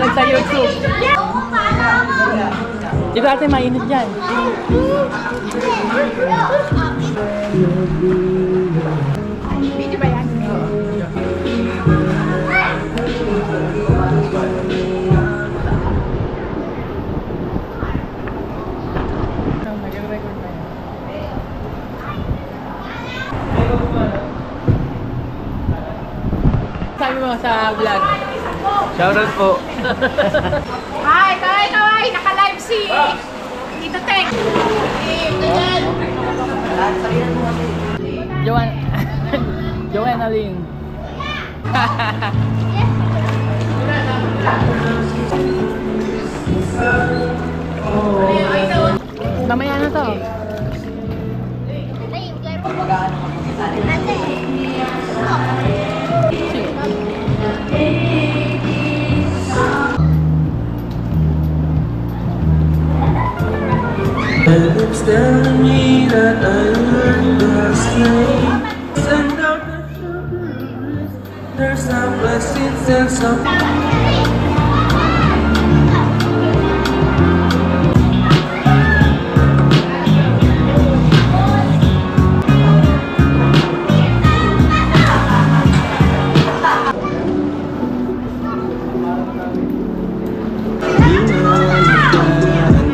Upload sa YouTube. Dito ate, mainit dyan. Video ba yan? Nag-record na yan. Sabi mo sa vlog. Shoutout po. Hi, kaway! Naka-live si Tito Tek. Joanna Lynn. Mamaya na to. It's telling me that I learned last night. Send out the truth. There's some blessings and some.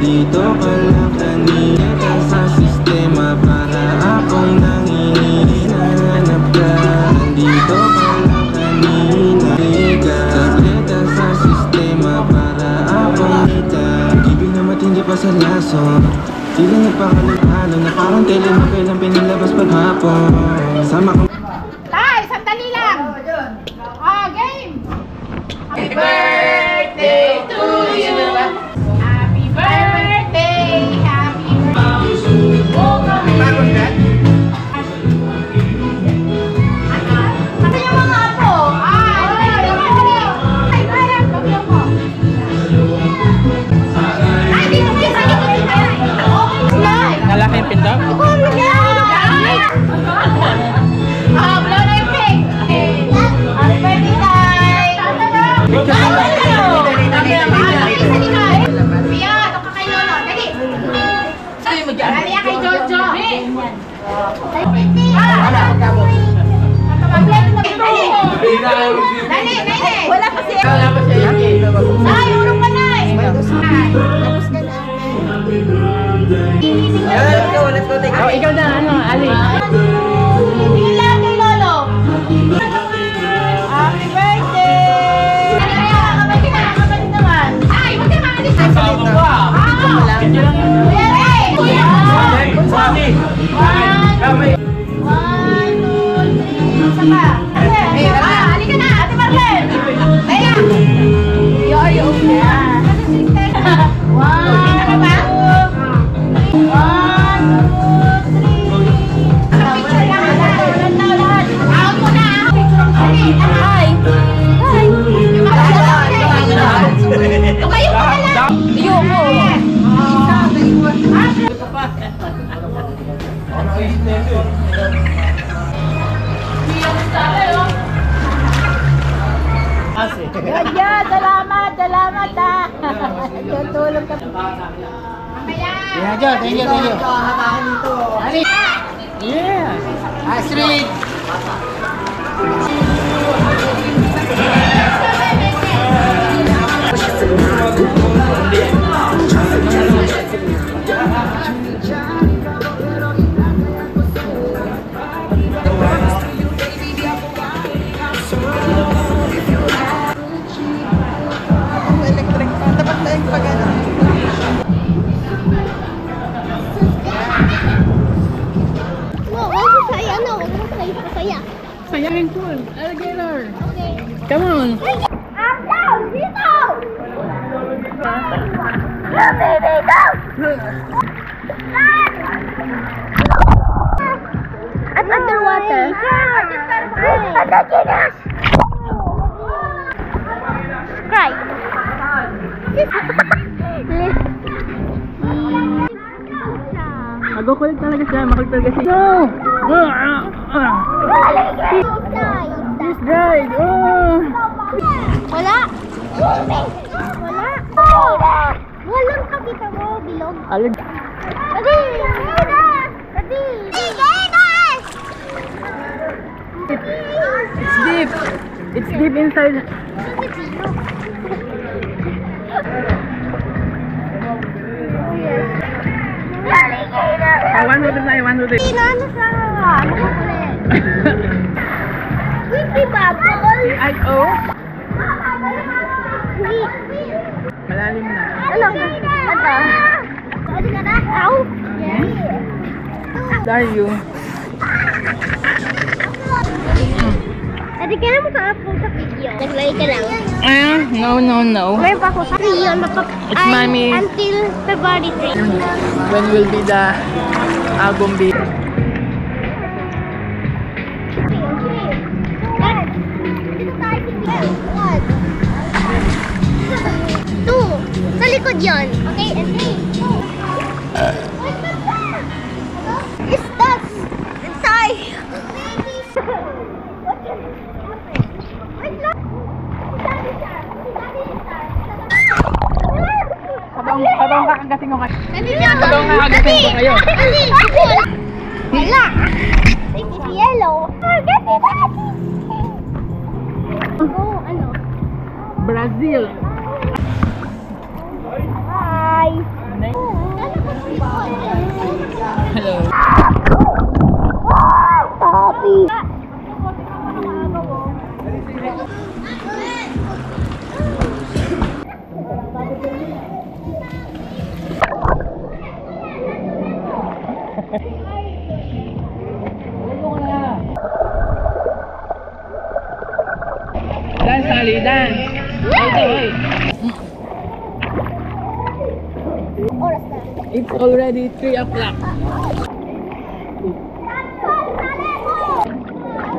Dito ka lang kanina sa sistema para akong nangihinanap ka. Dito ka lang kanina tableta sa sistema para akong kita. Ibig na matindi pa sa laso, sila nagpakalagalo na parang telenovelang pinilabas paghapon. Sama kang Tay, sandali lang! Game! Happy birthday to you! Happy birthday! Happy birthday! Ano yung mga apo? Ay, parang bagyo mo. Ay, dito kayo sa okay. Nalaki yung pinto? Blow na yung cake! Happy birthday, Tay! Dali kay Jojo. Dali. Wala pa siya. Ay, urong ka na eh. Tapos ka na. Oh, ikaw na, Ali. Hindi lang kay Lolo. Happy birthday! Kapatid naman. Ay, huwag ka maalis. Kasama ko ah. Hindi lang yun. Halika na, Ate Marlene! Kaya! Yo, One, salamat ah. Tutulong ka. Yeah, Jo, thank you. Ali. Yeah. Astrid. Sayangin cool. Alligator. Okay. Come on. I'm down. Dito. Baby, go. At underwater. Cry. Magukulit talaga siya. Makulit talaga siya. No! He's died. Oh! Wala. Alag. Daddy! Daddy! It's deep. It's deep inside. I want to do. I want to do. Ano sa Wiki bubble? Ay, oh. Malalim na. Ano? Ano? Ano ka na? Ow! Dario. Adi, kaya mo sa video. Nag-like ka lang. No. Meron pa ako sa Rion. It's mommy. Until February 3. When will be the album be? Two. Sa likod yun. Okay, and three. It's that. Inside. Habang kakagating ko kayo. Habang kakagating ko kayo. Wala. It is yellow. Get it. Ano? Brazil. Hi. Hello. Happy. Dance, Sally, dance. Hey. Oras na. It's already 3 o'clock.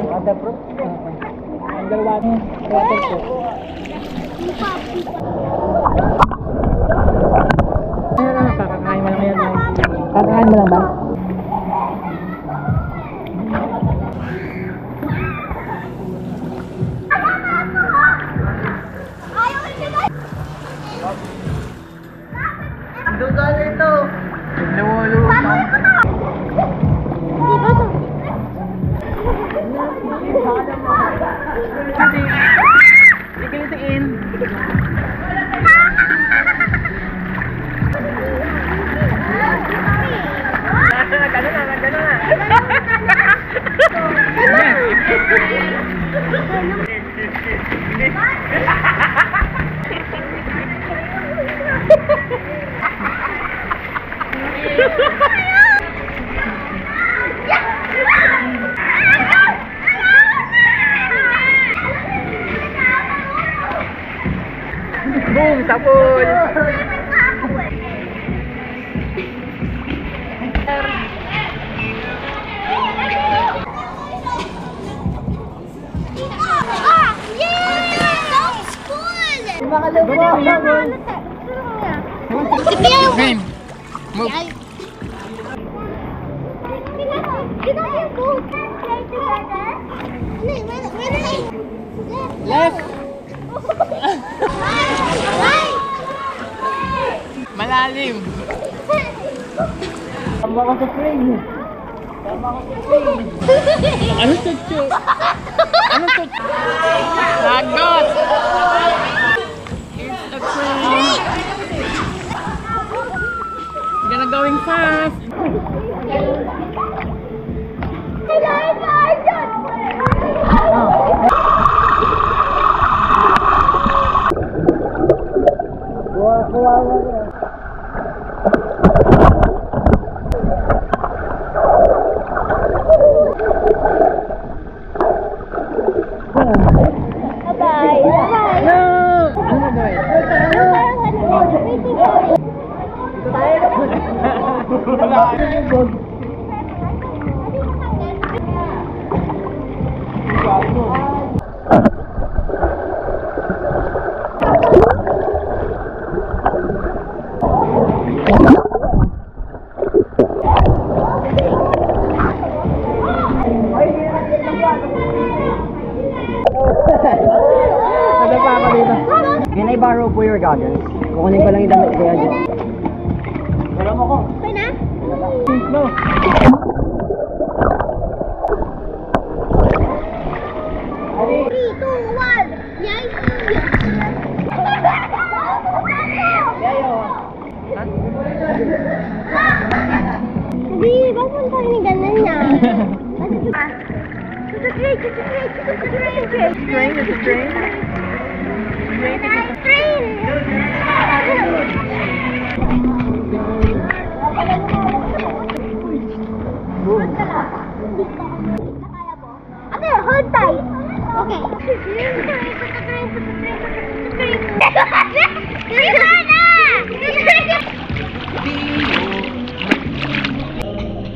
Water proof? Underwater proof. Ayun, kakakain mo lang yan. Kakakain mo lang ba? Dugal ito. Lulo. Di ba ito? Ikilitiin. Gano'n na. Boom, sapul. Game. Move. Left. Malalim. Tama ko sa frame. Ano tutso? Ano tutso? Lagot! It's a crane. Gonna going fast. Can I borrow po your goggles? Kukunin ko lang yung damit ko yan. Okay na? No. Three, two, one. Yay! Hindi, ba't mo tayo ganun niya? Okay, hold tight. Okay.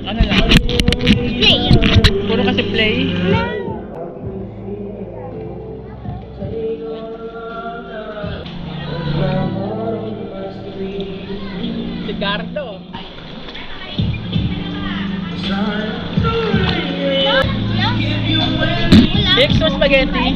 Ano lang? Puro kasi play. Si Gardo. Fix mo spaghetti.